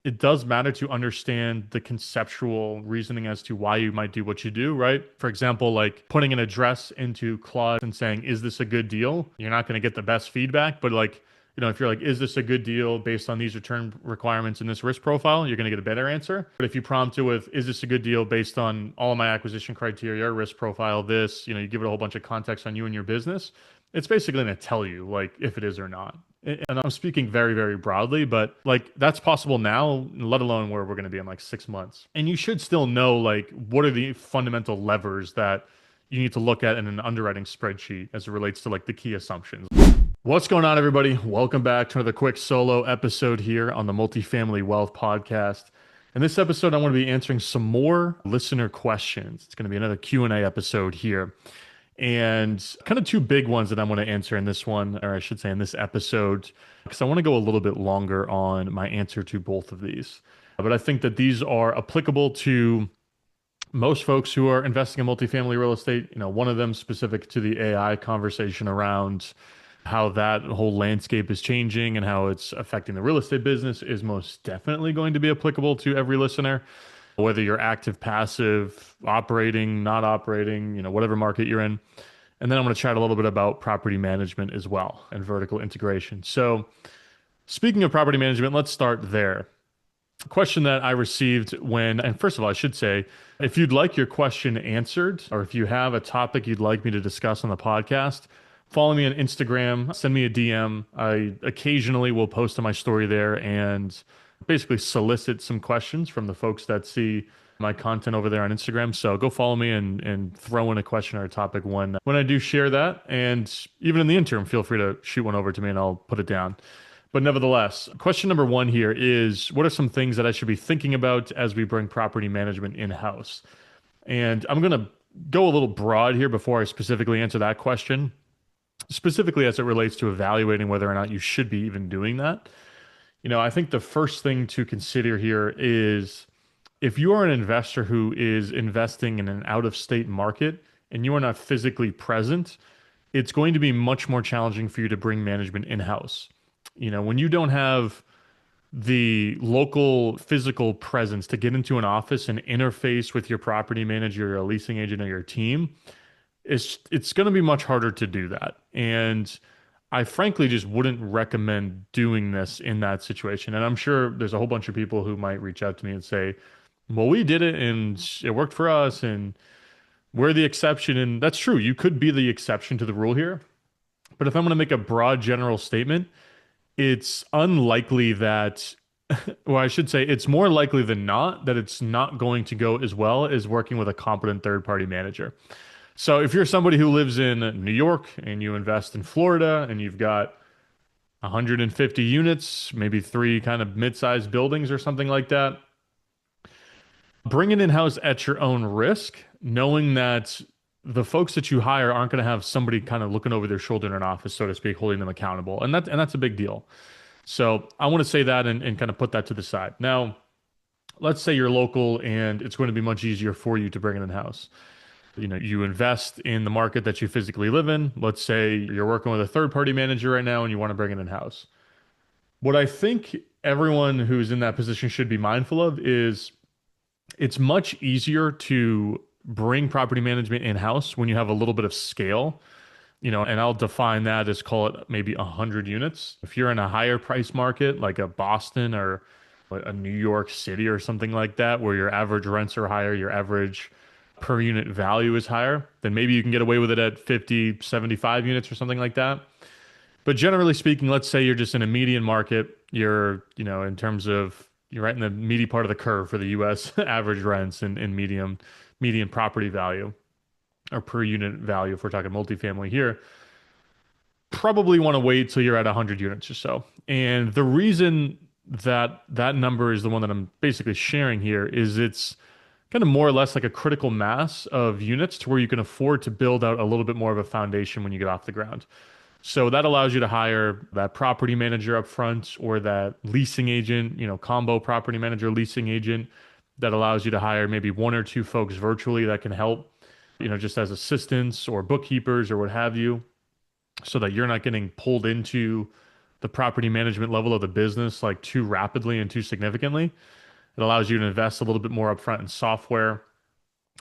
it does matter to understand the conceptual reasoning as to why you might do what you do, right? For example, like putting an address into Claude and saying, is this a good deal? You're not going to get the best feedback, but like, if you're like, is this a good deal based on these return requirements and this risk profile, you're going to get a better answer. But if you prompt it with, is this a good deal based on all of my acquisition criteria, risk profile, this, you give it a whole bunch of context on you and your business, it's basically going to tell you like if it is or not. And I'm speaking very, very broadly, but like that's possible now, let alone where we're going to be in like 6 months. And you should still know like what are the fundamental levers that you need to look at in an underwriting spreadsheet as it relates to like the key assumptions. What's going on, everybody? Welcome back to another quick solo episode here on the Multifamily Wealth Podcast. In this episode, I want to be answering some more listener questions. It's going to be another Q&A episode here. And kind of two big ones that I want to answer in this one, or I should say in this episode, because I want to go a little bit longer on my answer to both of these. But I think that these are applicable to most folks who are investing in multifamily real estate. One of them specific to the AI conversation around how that whole landscape is changing and how it's affecting the real estate business is most definitely going to be applicable to every listener, whether you're active, passive, operating, not operating, whatever market you're in. And then I'm going to chat a little bit about property management as well and vertical integration. So speaking of property management, let's start there. A question that I received and first of all, I should say, if you'd like your question answered, or if you have a topic you'd like me to discuss on the podcast, follow me on Instagram, send me a DM. I occasionally will post on my story there and basically solicit some questions from the folks that see my content over there on Instagram. So go follow me and throw in a question or a topic when I do share that. And even in the interim, feel free to shoot one over to me and I'll put it down. But nevertheless, question number one here is, what are some things that I should be thinking about as we bring property management in-house? And I'm going to go a little broad here before I specifically answer that question, specifically as it relates to evaluating whether or not you should be even doing that. I think the first thing to consider here is if you are an investor who is investing in an out-of-state market and you are not physically present, it's going to be much more challenging for you to bring management in-house. When you don't have the local physical presence to get into an office and interface with your property manager, your leasing agent, or your team, it's going to be much harder to do that. And I frankly just wouldn't recommend doing this in that situation. And I'm sure there's a whole bunch of people who might reach out to me and say, well, we did it and it worked for us and we're the exception. And that's true. You could be the exception to the rule here. But if I'm going to make a broad general statement, it's unlikely that, well, I should say it's more likely than not that it's not going to go as well as working with a competent third-party manager. So if you're somebody who lives in New York and you invest in Florida and you've got 150 units, maybe 3 kind of mid-sized buildings or something like that, bring it in-house at your own risk, knowing that the folks that you hire aren't going to have somebody kind of looking over their shoulder in an office, so to speak, holding them accountable. And that's a big deal. So I want to say that and kind of put that to the side. Now, let's say you're local and it's going to be much easier for you to bring it in-house. You invest in the market that you physically live in. Let's say you're working with a third-party manager right now and you want to bring it in-house. What I think everyone who's in that position should be mindful of is it's much easier to bring property management in-house when you have a little bit of scale, and I'll define that as, call it maybe 100 units. If you're in a higher price market, like a Boston or a New York City or something like that, where your average rents are higher, your average per unit value is higher, then maybe you can get away with it at 50, 75 units or something like that. But generally speaking, let's say you're just in a median market, you're, in terms of, you're right in the meaty part of the curve for the US average rents and median property value or per unit value, if we're talking multifamily here, probably want to wait till you're at 100 units or so. And the reason that that number is the one that I'm basically sharing here is it's kind of more or less like a critical mass of units to where you can afford to build out a little bit more of a foundation when you get off the ground. So that allows you to hire that property manager up front or that leasing agent, combo property manager, leasing agent. That allows you to hire maybe 1 or 2 folks virtually that can help, just as assistants or bookkeepers or what have you, so that you're not getting pulled into the property management level of the business like too rapidly and too significantly. It allows you to invest a little bit more upfront in software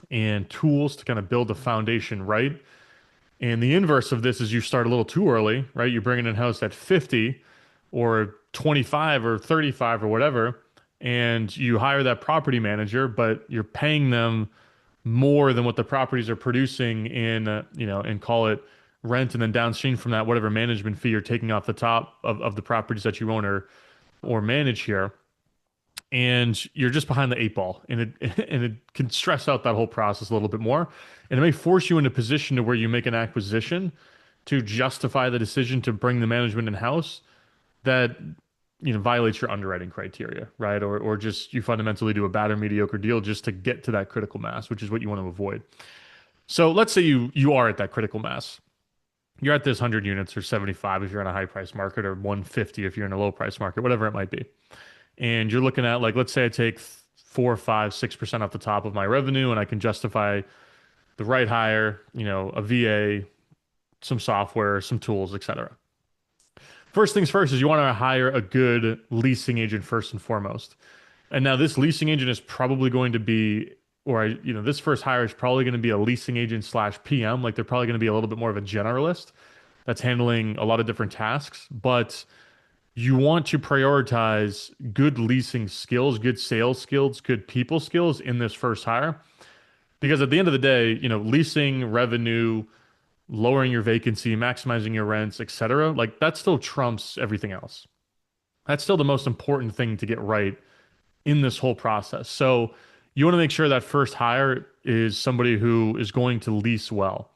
and tools to kind of build the foundation right. And the inverse of this is you start a little too early, right? You bring it in house at 50 or 25 or 35 or whatever, and you hire that property manager, but you're paying them more than what the properties are producing in, and call it rent, and then downstream from that, whatever management fee you're taking off the top of the properties that you own or manage here. And you're just behind the eight ball, and it and it can stress out that whole process a little bit more, and it may force you into a position to where you make an acquisition to justify the decision to bring the management in house that violates your underwriting criteria, right? Or just you fundamentally do a bad or mediocre deal just to get to that critical mass, which is what you want to avoid. So let's say you are at that critical mass. You're at this 100 units or 75 if you're in a high price market, or 150 if you're in a low price market, whatever it might be. And you're looking at, like, let's say I take 4, 5, 6% off the top of my revenue, and I can justify the right hire, a VA, some software, some tools, etc. First things first is you want to hire a good leasing agent first and foremost. And now this leasing agent is probably going to be, this first hire is probably going to be a leasing agent slash PM. Like, they're probably going to be a little bit more of a generalist that's handling a lot of different tasks. But you want to prioritize good leasing skills, good sales skills, good people skills in this first hire. Because at the end of the day, leasing revenue, lowering your vacancy, maximizing your rents, etc., like that still trumps everything else. That's still the most important thing to get right in this whole process. So you want to make sure that first hire is somebody who is going to lease well.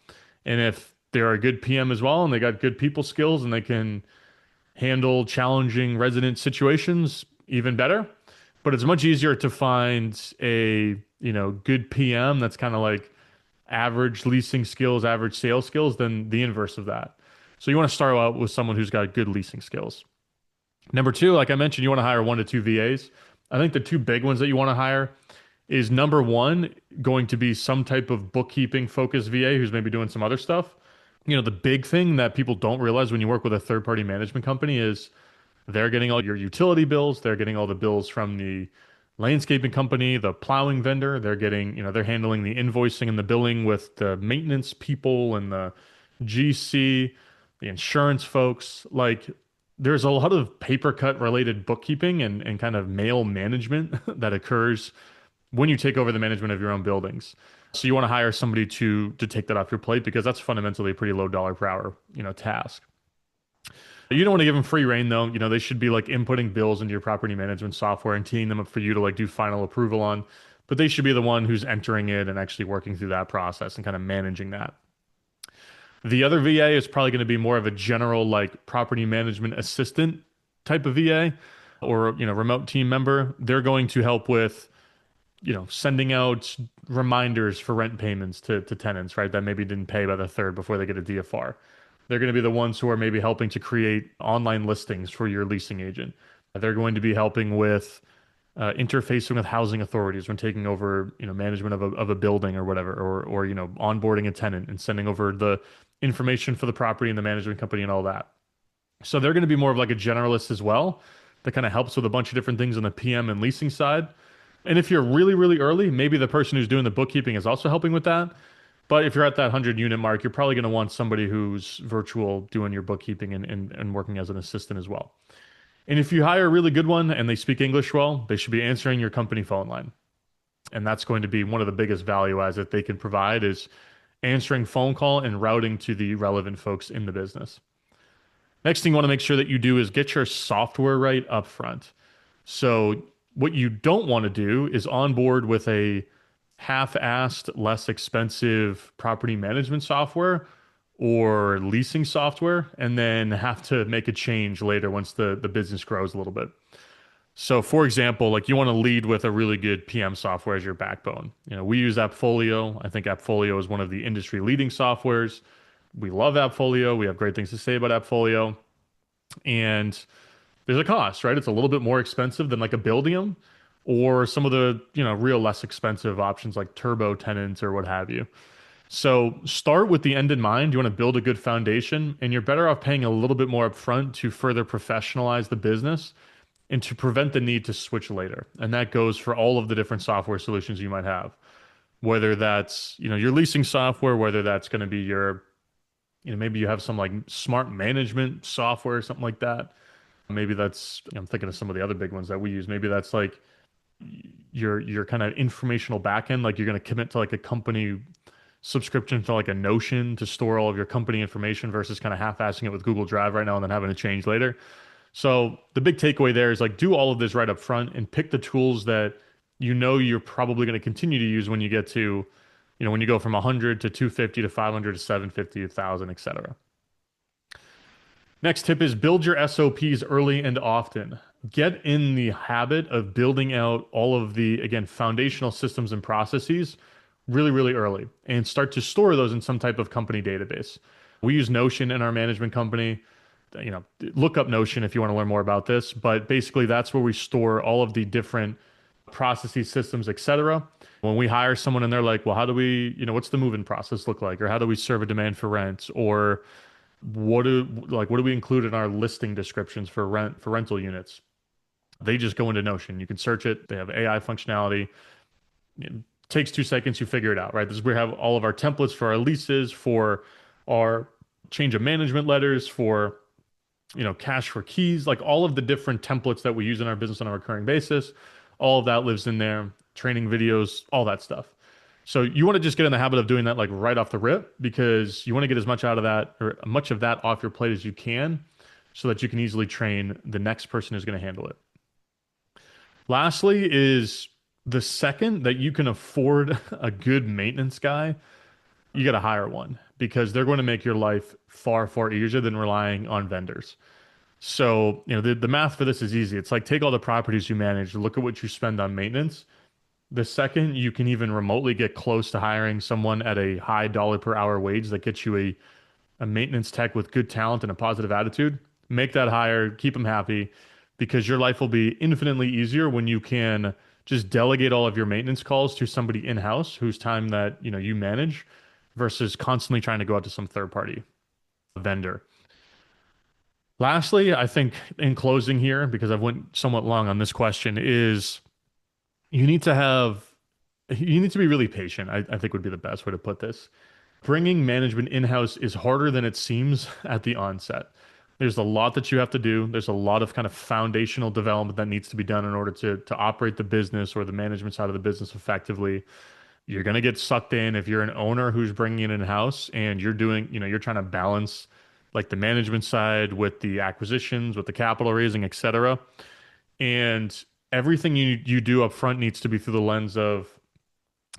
And if they're a good PM as well, and they got good people skills, and they can handle challenging resident situations, even better. But it's much easier to find a, good PM that's kind of like average leasing skills, average sales skills than the inverse of that. So you want to start out with someone who's got good leasing skills. Number two, like I mentioned, you want to hire 1 to 2 VAs. I think the two big ones that you want to hire is, number one, going to be some type of bookkeeping focused VA who's maybe doing some other stuff. The big thing that people don't realize when you work with a third party management company is they're getting all your utility bills, they're getting all the bills from the landscaping company, the plowing vendor, they're getting, they're handling the invoicing and the billing with the maintenance people and the GC, the insurance folks. Like, there's a lot of paper cut related bookkeeping and kind of mail management that occurs when you take over the management of your own buildings. So you want to hire somebody to take that off your plate, because that's fundamentally a pretty low dollar per hour, task. You don't want to give them free reign though. They should be like inputting bills into your property management software and teeing them up for you to like do final approval on. But they should be the one who's entering it and actually working through that process and kind of managing that. The other VA is probably going to be more of a general like property management assistant type of VA, or remote team member. They're going to help with sending out reminders for rent payments to tenants, right? That maybe didn't pay by the third before they get a DFR. They're going to be the ones who are maybe helping to create online listings for your leasing agent. They're going to be helping with interfacing with housing authorities when taking over, management of a building or whatever, or onboarding a tenant and sending over the information for the property and the management company and all that. So they're going to be more of like a generalist as well, that kind of helps with a bunch of different things on the PM and leasing side. And if you're really, really early, maybe the person who's doing the bookkeeping is also helping with that. But if you're at that 100 unit mark, you're probably going to want somebody who's virtual doing your bookkeeping and working as an assistant as well. And if you hire a really good one and they speak English well, they should be answering your company phone line. And that's going to be one of the biggest value adds that they can provide, is answering phone call and routing to the relevant folks in the business. Next thing you want to make sure that you do is get your software right up front. So what you don't want to do is onboard with a half-assed, less expensive property management software or leasing software, and then have to make a change later once the business grows a little bit. So for example, like, you want to lead with a really good PM software as your backbone. We use Appfolio. I think Appfolio is one of the industry leading softwares. We love Appfolio. We have great things to say about Appfolio. And there's a cost, right? It's a little bit more expensive than like a Buildium or some of the, real less expensive options like Turbo Tenants or what have you. So start with the end in mind. You want to build a good foundation, and you're better off paying a little bit more upfront to further professionalize the business and to prevent the need to switch later. And that goes for all of the different software solutions you might have, whether that's, your leasing software, whether that's going to be your, maybe you have some like smart management software or something like that. Maybe that's, I'm thinking of some of the other big ones that we use. Maybe that's like your kind of informational backend, like you're going to commit to like a company subscription to like a Notion to store all of your company information versus kind of half-assing it with Google Drive right now and then having to change later. So the big takeaway there is like do all of this right up front and pick the tools that you're probably going to continue to use when you get to, when you go from 100 to 250 to 500 to 750 to 1000, etc. Next tip is build your SOPs early and often. Get in the habit of building out all of the, again, foundational systems and processes really, really early and start to store those in some type of company database. We use Notion in our management company. Look up Notion if you want to learn more about this, but basically that's where we store all of the different processes, systems, etc. When we hire someone and they're like, well, how do we, what's the move-in process look like? Or how do we serve a demand for rent? Or what do we include in our listing descriptions for rental units? They just go into Notion. You can search it. They have AI functionality. It takes 2 seconds. You figure it out, right? This is where we have all of our templates for our leases, for our change of management letters, for cash for keys, like all of the different templates that we use in our business on a recurring basis. All of that lives in there. Training videos, all that stuff. So you want to just get in the habit of doing that like right off the rip because you want to get as much out of that or much of that off your plate as you can so that you can easily train the next person who's going to handle it. Lastly is the second that you can afford a good maintenance guy, you got to hire one because they're going to make your life far, far easier than relying on vendors. So, the math for this is easy. It's like take all the properties you manage, look at what you spend on maintenance. The second you can even remotely get close to hiring someone at a high dollar per hour wage that gets you a maintenance tech with good talent and a positive attitude, make that hire, keep them happy, because your life will be infinitely easier when you can just delegate all of your maintenance calls to somebody in-house whose time that you manage versus constantly trying to go out to some third party vendor. Lastly, I think in closing here, because I've went somewhat long on this question, is you need to have you need to be really patient. I think would be the best way to put this. Bringing management in-house is harder than it seems at the onset. There's a lot that you have to do. There's a lot of kind of foundational development that needs to be done in order to operate the business or the management side of the business effectively. You're going to get sucked in if you're an owner who's bringing it in-house and you're doing, you're trying to balance like the management side with the acquisitions, with the capital raising, et cetera. And everything you do up front needs to be through the lens of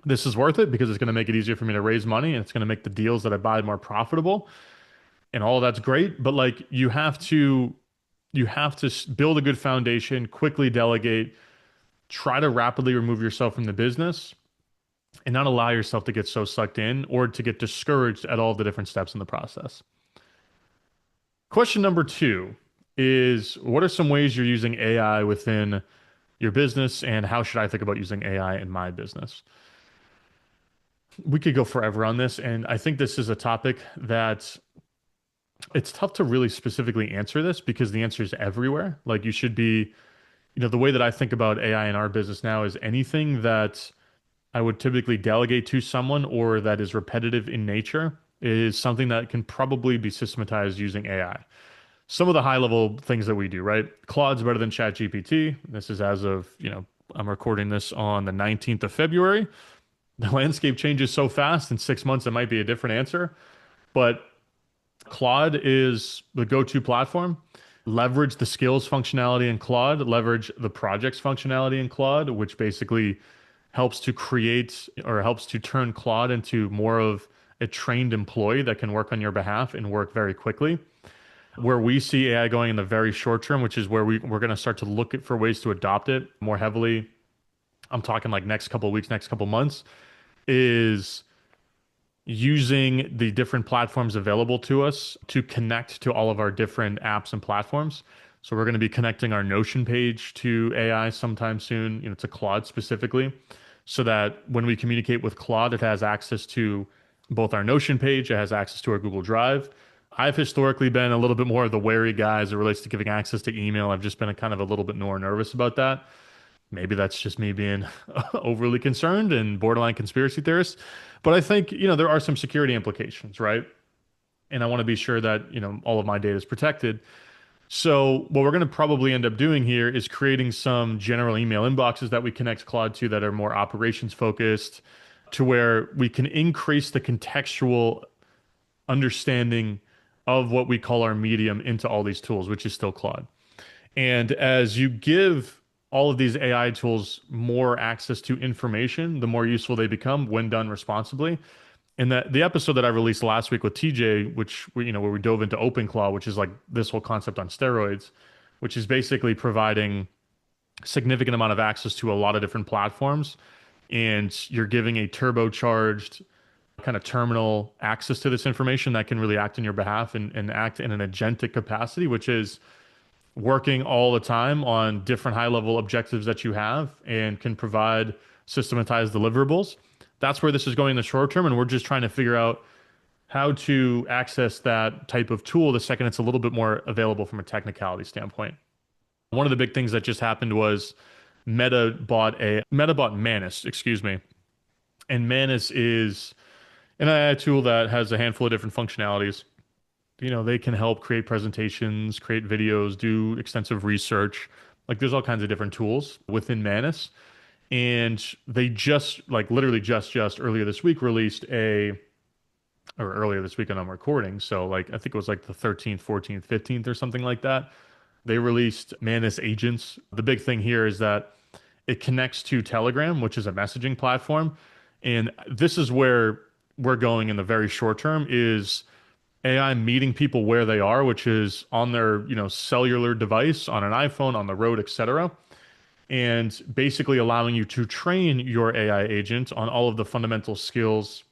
this is worth it because it's going to make it easier for me to raise money and it's going to make the deals that I buy more profitable. And all that's great, but like you have to build a good foundation, quickly delegate, try to rapidly remove yourself from the business and not allow yourself to get so sucked in or to get discouraged at all the different steps in the process. Question number 2 is what are some ways you're using AI within your business and how should I think about using AI in my business? We could go forever on this, and I think this is a topic that it's tough to really specifically answer this because the answer is everywhere. Like you should be, the way that I think about AI in our business now is anything that I would typically delegate to someone or that is repetitive in nature is something that can probably be systematized using AI. Some of the high level things that we do, right? Claude's better than ChatGPT. This is as of, I'm recording this on the 19th of February. The landscape changes so fast. In 6 months, it might be a different answer. But Claude is the go-to platform. Leverage the skills functionality in Claude, leverage the projects functionality in Claude, which basically helps to create or helps to turn Claude into more of a trained employee that can work on your behalf and work very quickly. Where we see AI going in the very short term, which is where we're going to start to look for ways to adopt it more heavily. I'm talking like next couple of weeks, next couple of months, is using the different platforms available to us to connect to all of our different apps and platforms. So we're going to be connecting our Notion page to AI sometime soon, to Claude specifically, so that when we communicate with Claude, it has access to both our Notion page. It has access to our Google Drive. I've historically been a little bit more of the wary guy as it relates to giving access to email. I've just been a kind of a little bit more nervous about that. Maybe that's just me being overly concerned and borderline conspiracy theorist. But I think, there are some security implications, right? And I want to be sure that, all of my data is protected. So what we're going to probably end up doing here is creating some general email inboxes that we connect Claude to that are more operations focused to where we can increase the contextual understanding of what we call our medium into all these tools, which is still Claude. And as you give all of these AI tools more access to information, the more useful they become when done responsibly. And that the episode that I released last week with TJ, which where we dove into OpenClaw, which is like this whole concept on steroids, which is basically providing significant amount of access to a lot of different platforms, and you're giving a turbocharged kind of terminal access to this information that can really act in your behalf and act in an agentic capacity, which is working all the time on different high level objectives that you have and can provide systematized deliverables. That's where this is going in the short term. And we're just trying to figure out how to access that type of tool the second it's a little bit more available from a technicality standpoint. One of the big things that just happened was Meta bought Manus, excuse me. And Manus is an AI tool that has a handful of different functionalities. They can help create presentations, create videos, do extensive research. Like there's all kinds of different tools within Manus. And they just like literally just earlier this week released or earlier this week when I'm recording. So like I think it was like the 13th, 14th, 15th or something like that. They released Manus agents. The big thing here is that it connects to Telegram, which is a messaging platform. And this is where we're going in the very short term is AI meeting people where they are, which is on their, cellular device, on an iPhone, on the road, etc., and basically allowing you to train your AI agent on all of the fundamental skills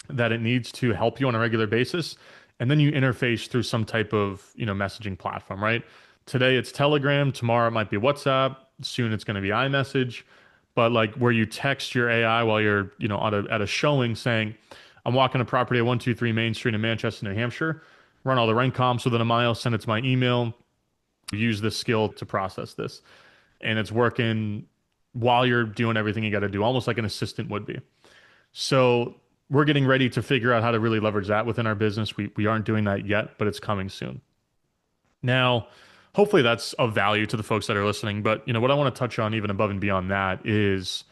that it needs to help you on a regular basis. And then you interface through some type of, messaging platform, right? Today it's Telegram, tomorrow it might be WhatsApp, soon it's going to be iMessage, but like where you text your AI while you're, at a showing saying, I'm walking a property at 123 Main Street in Manchester, New Hampshire, run all the rent comps within a mile, send it to my email, use this skill to process this. And it's working while you're doing everything you got to do, almost like an assistant would be. So we're getting ready to figure out how to really leverage that within our business. We aren't doing that yet, but it's coming soon. Now, hopefully that's of value to the folks that are listening. But what I want to touch on even above and beyond that is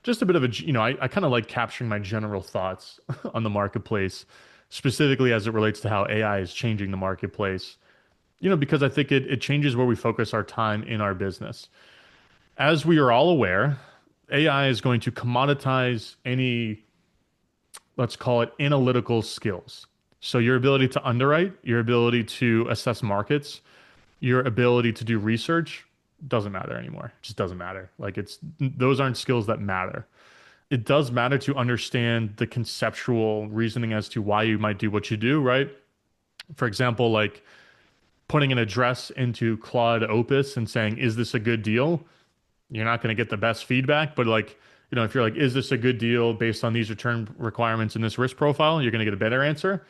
just a bit of I kind of like capturing my general thoughts on the marketplace, specifically as it relates to how AI is changing the marketplace, because I think it changes where we focus our time in our business. As we are all aware, AI is going to commoditize any, let's call it analytical skills. So your ability to underwrite, your ability to assess markets, your ability to do research doesn't matter anymore. It just doesn't matter. Like those aren't skills that matter. It does matter to understand the conceptual reasoning as to why you might do what you do, right? For example, like putting an address into Claude Opus and saying, is this a good deal? You're not going to get the best feedback, but like, if you're like, is this a good deal based on these return requirements in this risk profile? You're going to get a better answer.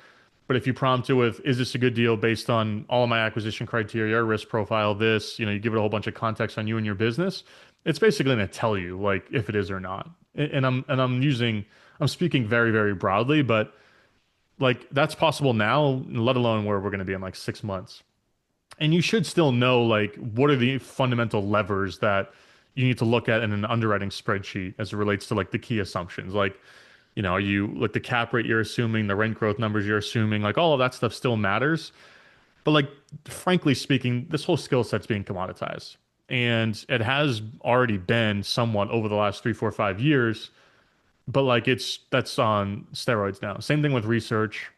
But if you prompt it with, is this a good deal based on all of my acquisition criteria, risk profile, this, you give it a whole bunch of context on you and your business, it's basically going to tell you like if it is or not. And I'm speaking very, very broadly, but like that's possible now, let alone where we're going to be in like 6 months. And you should still know like what are the fundamental levers that you need to look at in an underwriting spreadsheet as it relates to like the key assumptions. Like, are you like the cap rate you're assuming, the rent growth numbers you're assuming, like all of that stuff still matters. But like, frankly speaking, this whole skill set's being commoditized. And it has already been somewhat over the last 3, 4, 5 years, but like that's on steroids now. Same thing with research,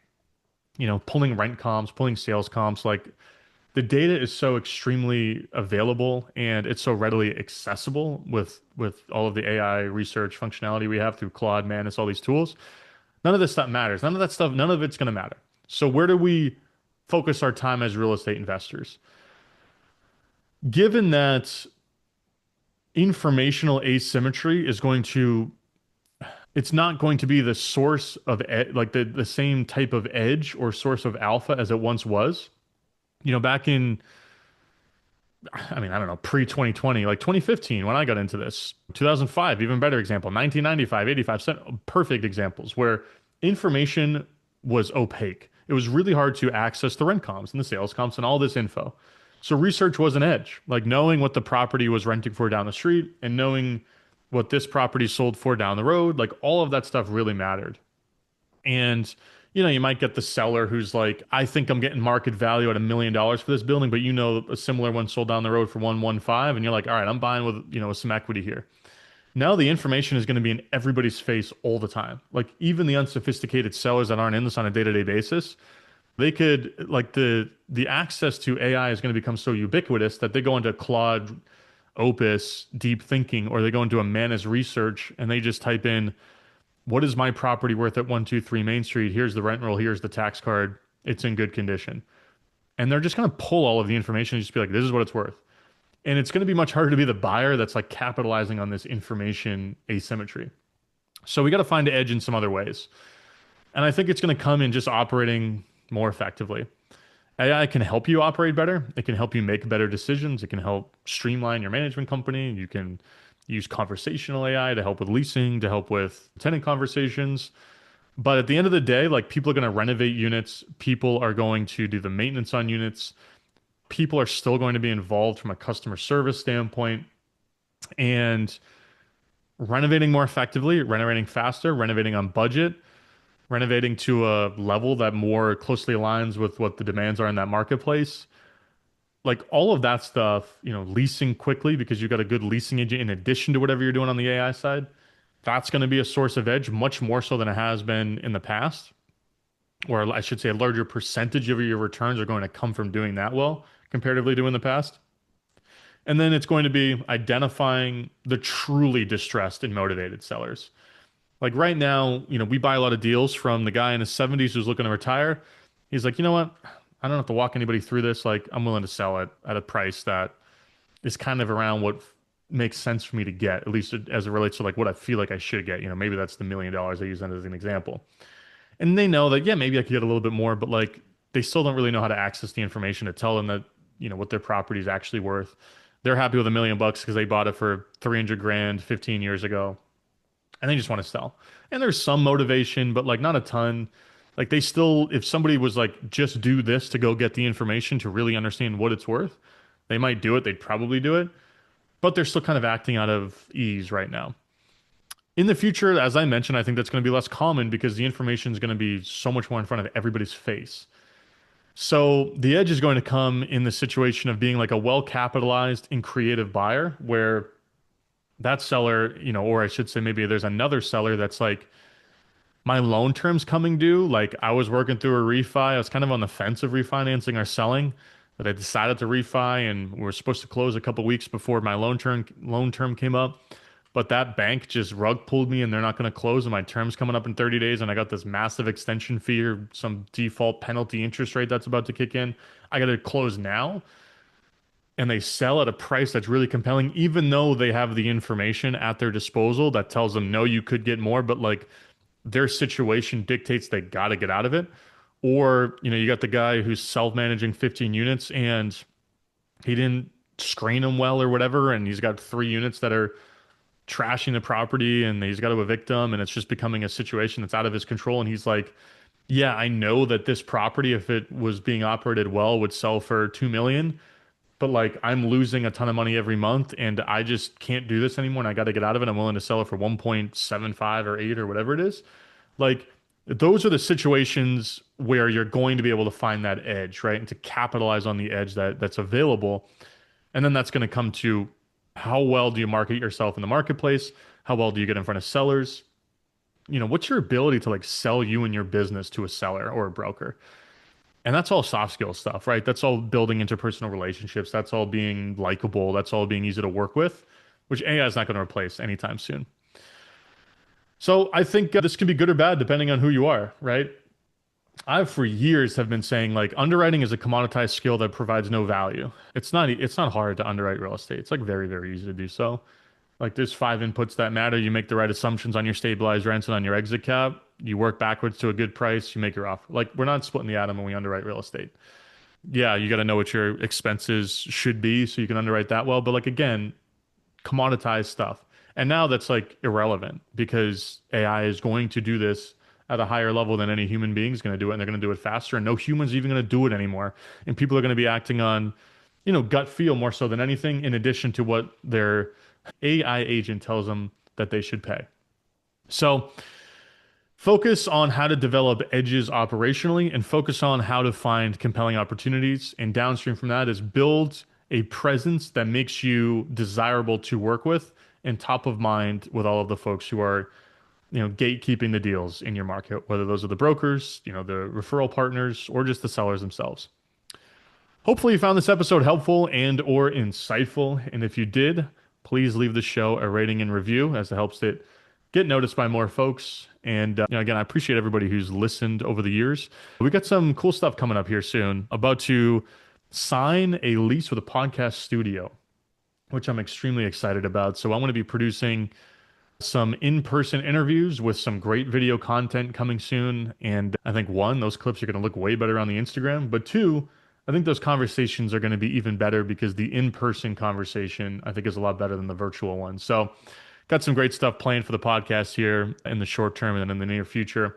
pulling rent comps, pulling sales comps, like the data is so extremely available and it's so readily accessible with all of the AI research functionality we have through Claude, Manus, all these tools. None of this stuff matters. None of it's going to matter. So where do we focus our time as real estate investors? Given that informational asymmetry is going to it's not going to be the source of like the same type of edge or source of alpha as it once was. Back in, I mean, I don't know, pre 2020, like 2015 when I got into this, 2005, even better example, 1995, 85, perfect examples where information was opaque. It was really hard to access the rent comps and the sales comps and all this info. So research was an edge, like knowing what the property was renting for down the street and knowing what this property sold for down the road, like all of that stuff really mattered. And you might get the seller who's like, I think I'm getting market value at $1 million for this building, but a similar one sold down the road for 115, and you're like, all right, I'm buying with with some equity here. Now the information is going to be in everybody's face all the time. Like even the unsophisticated sellers that aren't in this on a day-to-day basis, they could like the access to AI is going to become so ubiquitous that they go into Claude Opus deep thinking or they go into a Manus research and they just type in what is my property worth at 123 Main Street? Here's the rent roll. Here's the tax card. It's in good condition. And they're just going to pull all of the information and just be like, this is what it's worth. And it's going to be much harder to be the buyer that's like capitalizing on this information asymmetry. So we got to find an edge in some other ways. And I think it's going to come in just operating more effectively. AI can help you operate better. It can help you make better decisions. It can help streamline your management company. You can use conversational AI to help with leasing, to help with tenant conversations. But at the end of the day, like people are going to renovate units, people are going to do the maintenance on units, people are still going to be involved from a customer service standpoint and renovating more effectively, renovating faster, renovating on budget, renovating to a level that more closely aligns with what the demands are in that marketplace. Like all of that stuff, leasing quickly because you've got a good leasing agent in addition to whatever you're doing on the AI side. That's going to be a source of edge much more so than it has been in the past. Or I should say a larger percentage of your returns are going to come from doing that well comparatively to in the past. And then it's going to be identifying the truly distressed and motivated sellers. Like right now, we buy a lot of deals from the guy in his 70s who's looking to retire. He's like, you know what? I don't have to walk anybody through this. Like, I'm willing to sell it at a price that is kind of around what makes sense for me to get, at least as it relates to like what I feel like I should get. Maybe that's the $1 million I use that as an example. And they know that, yeah, maybe I could get a little bit more, but like they still don't really know how to access the information to tell them that, what their property is actually worth. They're happy with $1 million because they bought it for 300 grand 15 years ago and they just want to sell. And there's some motivation, but like not a ton. Like they still, if somebody was like, just do this to go get the information to really understand what it's worth, they might do it. They'd probably do it, but they're still kind of acting out of ease right now. In the future, as I mentioned, I think that's going to be less common because the information is going to be so much more in front of everybody's face. So the edge is going to come in the situation of being like a well-capitalized and creative buyer where that seller, or I should say maybe there's another seller that's like, my loan term's coming due. Like I was working through a refi. I was kind of on the fence of refinancing or selling, but I decided to refi and we were supposed to close a couple weeks before my loan term came up. But that bank just rug pulled me and they're not going to close and my term's coming up in 30 days and I got this massive extension fee or some default penalty interest rate that's about to kick in. I got to close now. And they sell at a price that's really compelling, even though they have the information at their disposal that tells them, no, you could get more, but like their situation dictates they got to get out of it. Or, you got the guy who's self-managing 15 units and he didn't screen them well or whatever. And he's got 3 units that are trashing the property and he's got to evict them. And it's just becoming a situation that's out of his control. And he's like, yeah, I know that this property, if it was being operated well, would sell for 2 million. But like I'm losing a ton of money every month and I just can't do this anymore and I got to get out of it. I'm willing to sell it for 1.75 or 8 or whatever it is. Like those are the situations where you're going to be able to find that edge, right? And to capitalize on the edge that's available. And then that's going to come to how well do you market yourself in the marketplace? How well do you get in front of sellers? What's your ability to like sell you and your business to a seller or a broker? And that's all soft skill stuff, right? That's all building interpersonal relationships. That's all being likable. That's all being easy to work with, which AI is not going to replace anytime soon. So I think this can be good or bad depending on who you are, right? I've for years have been saying like underwriting is a commoditized skill that provides no value. It's not hard to underwrite real estate. It's like very, very easy to do so. Like there's five inputs that matter. You make the right assumptions on your stabilized rents and on your exit cap. You work backwards to a good price. You make your offer. Like we're not splitting the atom when we underwrite real estate. Yeah, you got to know what your expenses should be so you can underwrite that well. But like again, commoditized stuff. And now that's like irrelevant because AI is going to do this at a higher level than any human being is going to do it, and they're going to do it faster, and no human's even going to do it anymore. And people are going to be acting on, gut feel more so than anything, in addition to what their AI agent tells them that they should pay. So focus on how to develop edges operationally and focus on how to find compelling opportunities. And downstream from that is build a presence that makes you desirable to work with and top of mind with all of the folks who are, gatekeeping the deals in your market, whether those are the brokers, the referral partners, or just the sellers themselves. Hopefully you found this episode helpful and or insightful. And if you did, please leave the show a rating and review as it helps it get noticed by more folks. And again, I appreciate everybody who's listened over the years. We got some cool stuff coming up here soon. About to sign a lease with a podcast studio, which I'm extremely excited about. So I'm going to be producing some in-person interviews with some great video content coming soon. And I think one, those clips are going to look way better on the Instagram. But two, I think those conversations are going to be even better because the in-person conversation, I think, is a lot better than the virtual one. So got some great stuff planned for the podcast here in the short term and then in the near future.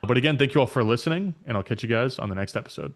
But again, thank you all for listening, and I'll catch you guys on the next episode.